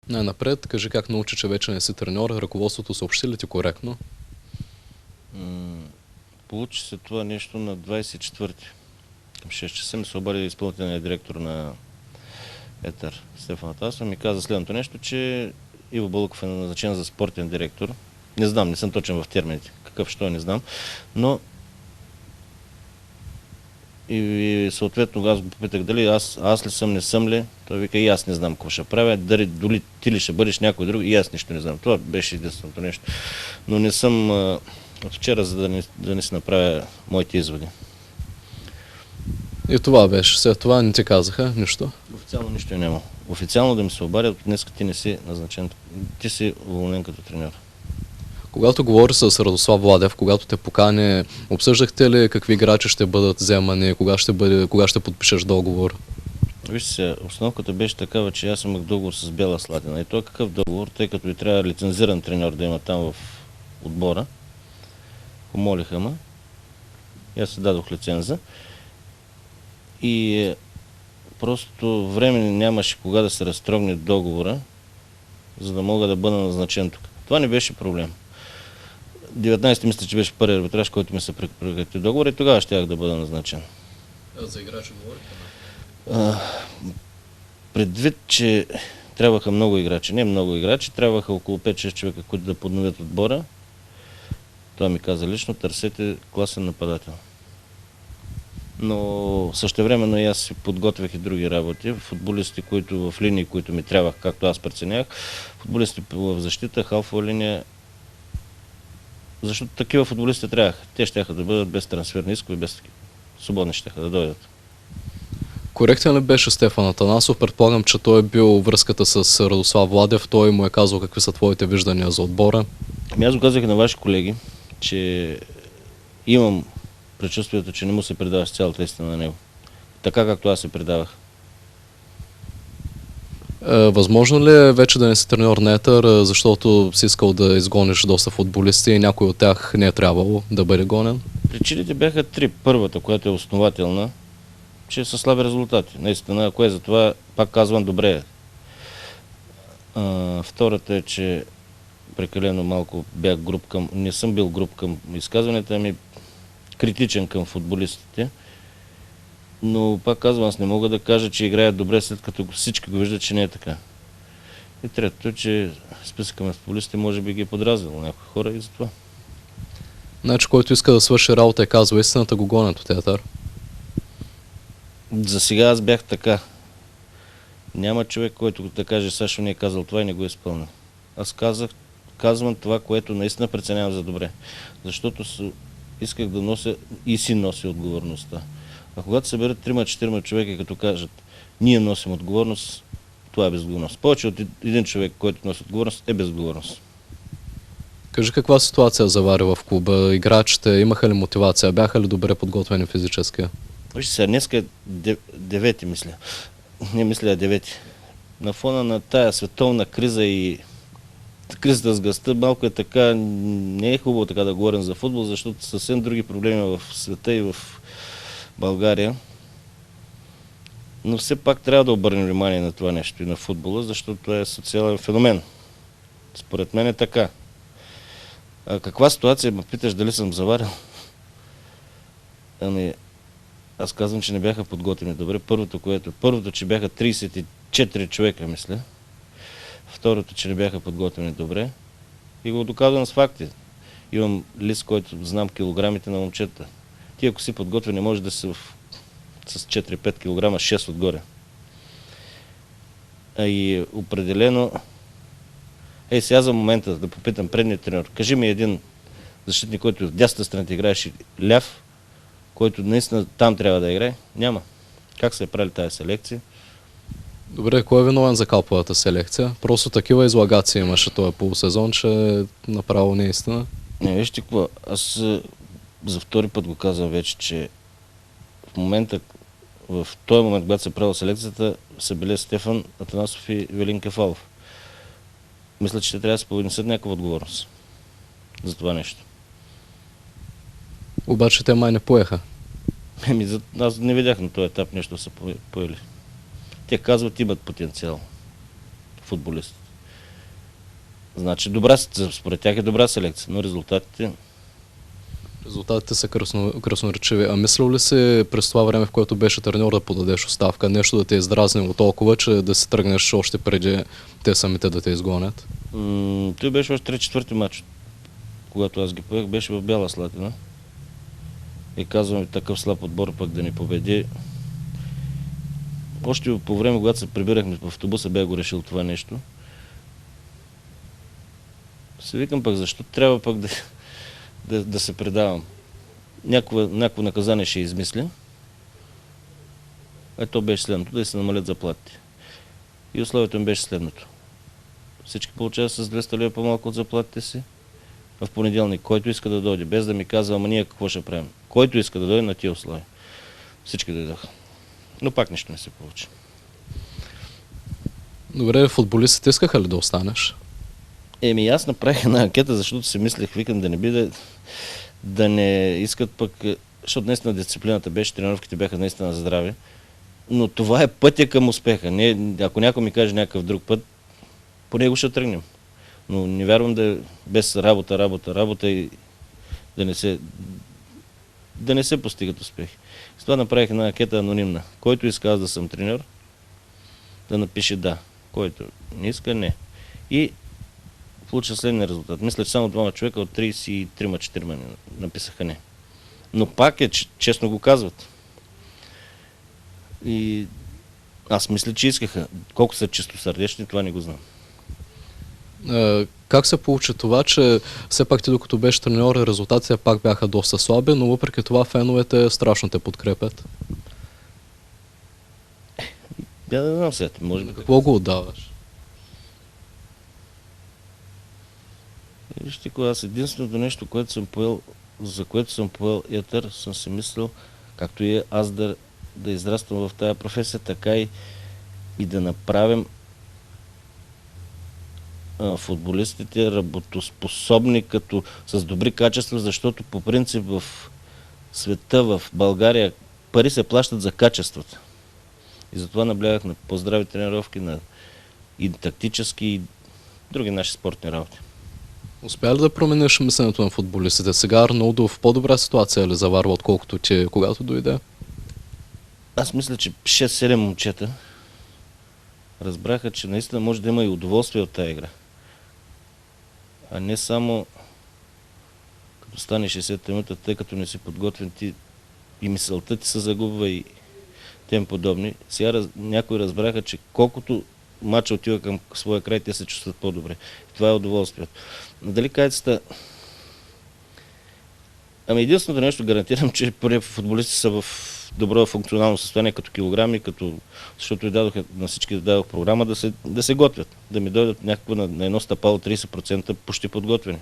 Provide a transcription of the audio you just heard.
Най-напред, кажи как научи, че вече не си треньор, ръководството съобщи ли ти коректно? Получи се това нещо на 24-ти. Към 6 часа ми се обади изпълнителният директор на Етър Стефан Атанасов, ми каза следното нещо, че Иво Бълъков е назначен за спортен директор. Не знам, не съм точен в термините, какъв що не знам, но и съответно аз го попитах дали аз ли съм, не съм ли. Той вика и аз не знам какво ще правя, дали ти ли ще бъдеш някой друг и аз нищо не знам. Това беше единственото нещо. Но не съм от вчера, за да не си направя моите изводи. И това беше. След това не ти казаха нищо. Официално нищо няма. Официално да ми се обадят, днес ти не си назначен, ти си уволнен като треньор. Когато говори с Радослав Владев, когато те покани, обсъждахте ли какви играчи ще бъдат вземани, кога ще подпишеш договор? Вижте се, основката беше такава, че аз имах договор с Бяла Слатина. И той какъв договор, тъй като и трябва лицензиран треньор да има там в отбора. Помолиха ме. И аз си дадох лиценза. И просто време нямаше кога да се разтрогне договора, за да мога да бъда назначен тук. Това не беше проблем. 19-ти мисля, че беше първи арбитраж, който ми се прекрати договор и тогава щях да бъда назначен. За играчи говорите? Предвид, че трябваха много играчи, не много играчи, трябваха около 5-6 човека, които да подновят отбора. Той ми каза лично, търсете класен нападател. Но същевременно и аз си подготвях и други работи. Футболисти, които в линии, които ми трябваха, както аз преценях. Футболисти в защита, халфова линия. Защото такива футболисти трябваха. Те щяха да бъдат без трансферни искове, без такива. Свободни щяха да дойдат. Коректен ли беше Стефан Атанасов? Предполагам, че той е бил връзката с Радослав Владев. Той му е казал какви са твоите виждания за отбора. Аз го казах на ваши колеги, че имам предчувствието, че не му се предаваш цялата истина на него. Така както аз се предавах. Възможно ли е вече да не си треньор на Етър, защото си искал да изгониш доста футболисти и някой от тях не е трябвало да бъде гонен? Причините бяха три. Първата, която е основателна, че са слаби резултати. Наистина, ако е за това, пак казвам, добре. Втората е, че прекалено малко бях груб към, не съм бил груб към изказванията, ами критичен към футболистите. Но пак казвам, аз не мога да кажа, че играят добре, след като всички го виждат, че не е така. И третото е, че списъка на футболистите може би ги е подразнил някои хора и затова. Значи, който иска да свърши работа и казва истината, го гонят от Етър. За сега аз бях така. Няма човек, който да каже, Сашо не е казал това и не го е изпълнил. Аз казвам това, което наистина преценявам за добре. Защото исках да нося и си нося отговорността. А когато се берат 3-4 човека, като кажат, ние носим отговорност, това е безотговорност. Повече от един човек, който носи отговорност, е безотговорност. Кажи каква ситуация завари в клуба? Играчите имаха ли мотивация? Бяха ли добре подготвени физически? Вижте сега, днеска е 9-ти, мисля. Не мисля, 9-ти. На фона на тая световна криза и кризата с газта, малко е така, не е хубаво така да говорим за футбол, защото съвсем други проблеми в света и в България. Но все пак трябва да обърнем внимание на това нещо и на футбола, защото това е социален феномен. Според мен е така. А каква ситуация ме питаш дали съм заварил? Ами, аз казвам, че не бяха подготвени добре. Първото, че бяха 34 човека, мисля. Второто, че не бяха подготвени добре. И го доказвам с факти. Имам лист, който знам килограмите на момчета. Ти ако си подготвен, не може да си с 4-5 кг, 6 отгоре. И определено... сега за момента да попитам предния тренер. Кажи ми един защитник, който в дясната страна играеше ляв, който наистина там трябва да играе. Няма. Как се е правили тази селекция? Добре, кой е виновен за калповата селекция? Просто такива излагации имаше този полусезон, че направо не е истина. Не, вижте какво. Аз за втори път го казвам вече, че в този момент, когато се правила селекцията, са били Стефан Атанасов и Велин Кефалов. Мисля, че те трябва да се понесат някаква отговорност за това нещо. Обаче те май не поеха. Аз не видях на този етап нещо са поели. Те казват, имат потенциал футболистите. Значи според тях е добра селекция, но Резултатите са красноречиви. А мислил ли си през това време, в което беше треньор, да подадеш оставка, нещо да те е издразнило толкова, че да си тръгнеш още преди те самите да те изгонят? Той беше още 3-4 матч, когато аз ги поех, беше в Бяла Слатина. И казвам, такъв слаб отбор пък да ни победи. Още по време, когато се прибирахме в автобуса, бях го решил това нещо. Се викам пък, защо трябва пък да се предавам. Някакво наказание ще измисля. То беше следното, да се намалят заплатите. И условието им беше следното. Всички получават с 200 лева по-малко от заплатите си. В понеделник, който иска да дойде, без да ми казва, ама ние какво ще правим. Който иска да дойде на тия условия. Всички дойдоха. Но пак нищо не се получи. Добре, футболистите искаха ли да останеш? Аз направих една анкета, защото си мислех, викам да не би да не искат пък, защото наистина дисциплината беше, тренировките бяха наистина здрави. Но това е пътя към успеха. Ако някой ми каже някакъв друг път, по него ще тръгнем. Но не вярвам да без работа и да не се постигат успехи. С това направих една анкета анонимна. Който иска аз да съм треньор, да напише да. Който не иска, не. И получа следния резултат. Мисля, че само 2 човека от 33-4 написаха не. Но пак честно го казват. И аз мисля, че искаха. Колко са чистосърдечни, това не го знам. Как се получи това, че все пак ти докато беше треньор, резултатите пак бяха доста слаби, но въпреки това феновете страшно те подкрепят? Да знам сега, може би. Какво го отдаваш? Вижте, аз единственото нещо, за което съм поел етър, съм си мислил, както и аз да израствам в тая професия, така и да направим футболистите работоспособни, с добри качества, защото по принцип в света, в България, пари се плащат за качествата. И затова наблягах на по-здрави тренировки, и тактически, и други наши спортни работи. Успя ли да промениш мисленето на футболистите? Сега Арнолдо в по-добра ситуация ли заварва, отколкото ти, когато дойде? Аз мисля, че 6-7 момчета разбраха, че наистина може да има и удоволствие от тази игра. А не само като стане 60-та минута, тъй като не си подготвен, ти и мисълта ти се загубва и тем подобни. Сега някои разбраха, че колкото матча отива към своя край, те се чувстват по-добре. Това е удоволствието. Дали кайцата... единственото нещо гарантирам, че поне футболисти са в добро функционално състояние като килограми, защото на всички дадох програма да се готвят. Да ми дойдат някакво на едно стъпало 30% почти подготвени.